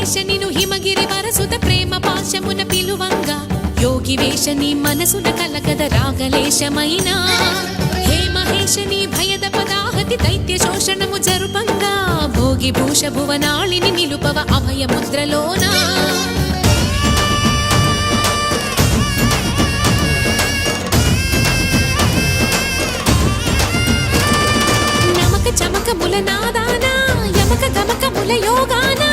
వేష నిను హిమగిరి వరసుత ప్రేమ పాశమున పిలువంగా యోగి వేష నీ మనసున కలకద రాగలేశమైనా హే మహేశని భయద పదాహతి దైత్య శోషణము జరుపంగా భోగి భూష భువనాళిని నిలుపవ అభయ ముద్రలోనా చమకముల నాదానా యమక గమకముల యోగానా